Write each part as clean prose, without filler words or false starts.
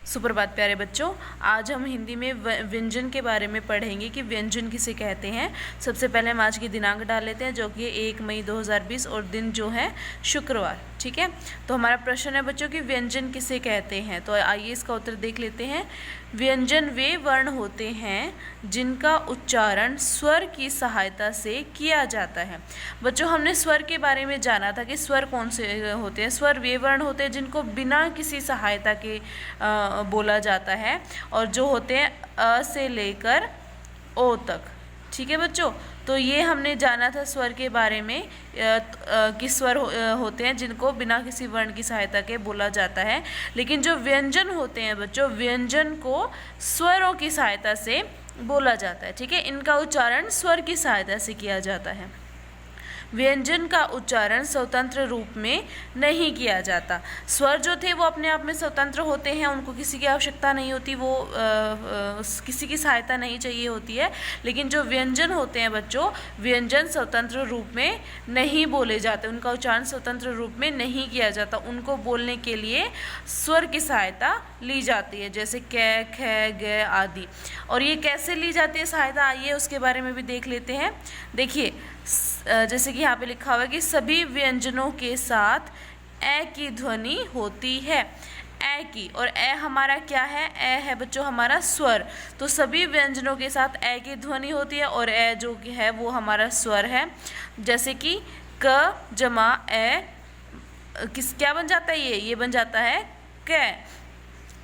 सुप्रभात प्यारे बच्चों, आज हम हिंदी में व्यंजन के बारे में पढ़ेंगे कि व्यंजन किसे कहते हैं। सबसे पहले हम आज की दिनांक डाल लेते हैं जो कि 1 मई 2020 और दिन जो है शुक्रवार। ठीक है, तो हमारा प्रश्न है बच्चों कि व्यंजन किसे कहते हैं। तो आइए इसका उत्तर देख लेते हैं। व्यंजन वे वर्ण होते हैं जिनका उच्चारण स्वर की सहायता से किया जाता है। बच्चों, हमने स्वर के बारे में जाना था कि स्वर कौन से होते हैं। स्वर वे वर्ण होते हैं जिनको बिना किसी सहायता के बोला जाता है और जो होते हैं अ से लेकर ओ तक। ठीक है बच्चों, तो ये हमने जाना था स्वर के बारे में कि स्वर होते हैं जिनको बिना किसी वर्ण की सहायता के बोला जाता है। लेकिन जो व्यंजन होते हैं बच्चों, व्यंजन को स्वरों की सहायता से बोला जाता है। ठीक है, इनका उच्चारण स्वर की सहायता से किया जाता है। व्यंजन का उच्चारण स्वतंत्र रूप में नहीं किया जाता। स्वर जो थे वो अपने आप में स्वतंत्र होते हैं, उनको किसी की आवश्यकता नहीं होती, वो किसी की सहायता नहीं चाहिए होती है। लेकिन जो व्यंजन होते हैं बच्चों, व्यंजन स्वतंत्र रूप में नहीं बोले जाते, उनका उच्चारण स्वतंत्र रूप में नहीं किया जाता। उनको बोलने के लिए स्वर की सहायता ली जाती है, जैसे कै, ख, ग आदि। और ये कैसे ली जाती है सहायता, आइए उसके बारे में भी देख लेते हैं। देखिए, जैसे कि यहाँ पे लिखा हुआ है कि सभी व्यंजनों के साथ ए की ध्वनि होती है। ए की, और ए हमारा क्या है, ए है बच्चों हमारा स्वर। तो सभी व्यंजनों के साथ ए की ध्वनि होती है और ए जो कि है वो हमारा स्वर है। जैसे कि क जमा ए क्या बन जाता है, ये बन जाता है क।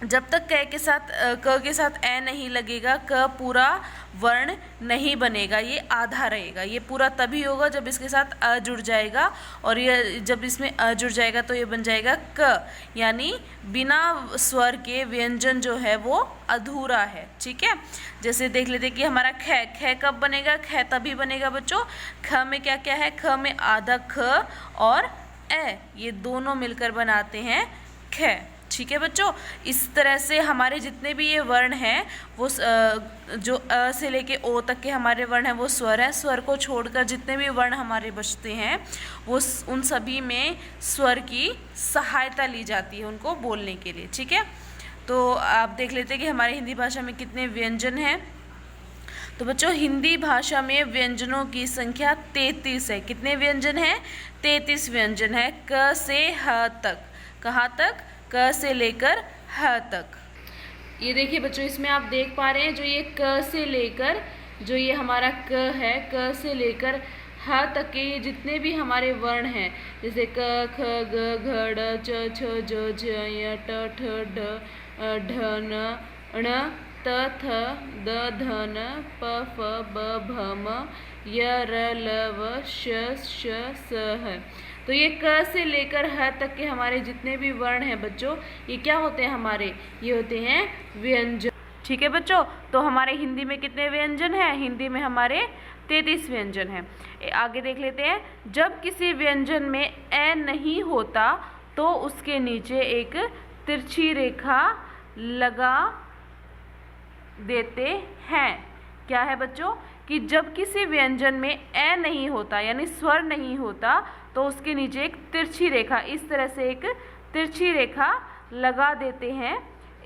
जब तक क के साथ ए नहीं लगेगा, क पूरा वर्ण नहीं बनेगा, ये आधा रहेगा। ये पूरा तभी होगा जब इसके साथ अ जुड़ जाएगा, और ये जब इसमें अ जुड़ जाएगा तो ये बन जाएगा क। यानी बिना स्वर के व्यंजन जो है वो अधूरा है। ठीक है, जैसे देख लेते कि हमारा ख, ख कब बनेगा, ख तभी बनेगा बच्चों, ख में क्या क्या है, ख में आधा ख और ए, ये दोनों मिलकर बनाते हैं ख। ठीक है बच्चों, इस तरह से हमारे जितने भी ये वर्ण हैं वो जो अ से लेके ओ तक के हमारे वर्ण हैं वो स्वर हैं। स्वर को छोड़कर जितने भी वर्ण हमारे बचते हैं वो उन सभी में स्वर की सहायता ली जाती है उनको बोलने के लिए। ठीक है, तो आप देख लेते हैं कि हमारी हिंदी भाषा में कितने व्यंजन हैं। तो बच्चों, हिंदी भाषा में व्यंजनों की संख्या 33 है। कितने व्यंजन हैं, 33 व्यंजन है, क से ह तक। कहाँ तक, क से लेकर ह तक। ये देखिए बच्चों, इसमें आप देख पा रहे हैं जो ये क से लेकर, जो ये हमारा क है, क से लेकर ह तक के ये जितने भी हमारे वर्ण हैं, जैसे क, ख, ग, घ, ड़, च, छ, ज, झ, य, ट, ठ, ड, ढ, न, ण, त, थ, द, ध, न, प, फ, ब, भ, म, य, र, ल, व, श, श, है। तो ये क से लेकर ह तक के हमारे जितने भी वर्ण हैं बच्चों, ये क्या होते हैं हमारे, ये होते हैं व्यंजन। ठीक है बच्चों, तो हमारे हिंदी में कितने व्यंजन हैं, हिंदी में हमारे 33 व्यंजन हैं। आगे देख लेते हैं। जब किसी व्यंजन में ए नहीं होता तो उसके नीचे एक तिरछी रेखा लगा देते हैं। क्या है बच्चों कि जब किसी व्यंजन में ए नहीं होता यानी स्वर नहीं होता तो उसके नीचे एक तिरछी रेखा, इस तरह से एक तिरछी रेखा लगा देते हैं।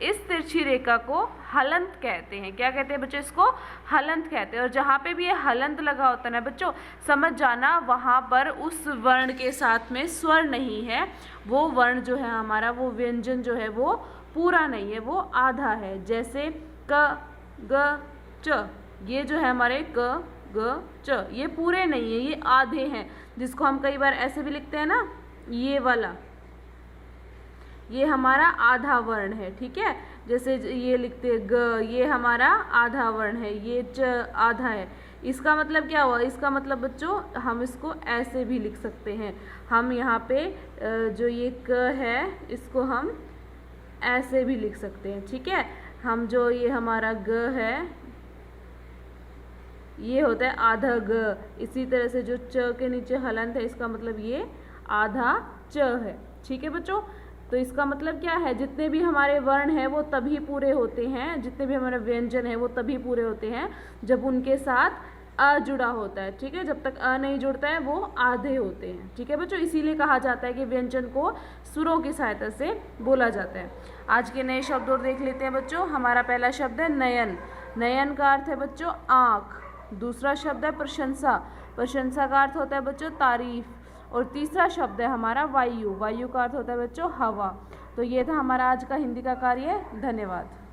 इस तिरछी रेखा को हलंत कहते हैं। क्या कहते हैं बच्चों, इसको हलंत कहते हैं। और जहाँ पे भी ये हलंत लगा होता है ना बच्चों, समझ जाना वहाँ पर उस वर्ण के साथ में स्वर नहीं है, वो वर्ण जो है हमारा, वो व्यंजन जो है वो पूरा नहीं है, वो आधा है। जैसे क, ग, च, ये जो है हमारे क, ग, च, ये पूरे नहीं है, ये आधे हैं, जिसको हम कई बार ऐसे भी लिखते हैं ना, ये वाला, ये हमारा आधा वर्ण है। ठीक है, जैसे ये लिखते हैं ग, ये हमारा आधा वर्ण है, ये च आधा है। इसका मतलब क्या हुआ, इसका मतलब बच्चों हम इसको ऐसे भी लिख सकते हैं। हम यहाँ पे जो ये क है इसको हम ऐसे भी लिख सकते हैं। ठीक है, हम जो ये हमारा ग है ये होता है आधा ग। इसी तरह से जो च के नीचे हलंत है इसका मतलब ये आधा च है। ठीक है बच्चों, तो इसका मतलब क्या है, जितने भी हमारे वर्ण हैं वो तभी पूरे होते हैं, जितने भी हमारे व्यंजन हैं वो तभी पूरे होते हैं जब उनके साथ अ जुड़ा होता है, ठीक है। जब तक अ नहीं जुड़ता है वो आधे होते हैं, ठीक है बच्चों। इसीलिए कहा जाता है कि व्यंजन को सुरों की सहायता से बोला जाता है। आज के नए शब्द और देख लेते हैं बच्चों। हमारा पहला शब्द है नयन। नयन का अर्थ है बच्चों आँख। दूसरा शब्द है प्रशंसा। प्रशंसा का अर्थ होता है बच्चों तारीफ। और तीसरा शब्द है हमारा वायु। वायु का अर्थ होता है बच्चों हवा। तो ये था हमारा आज का हिंदी का कार्य। धन्यवाद।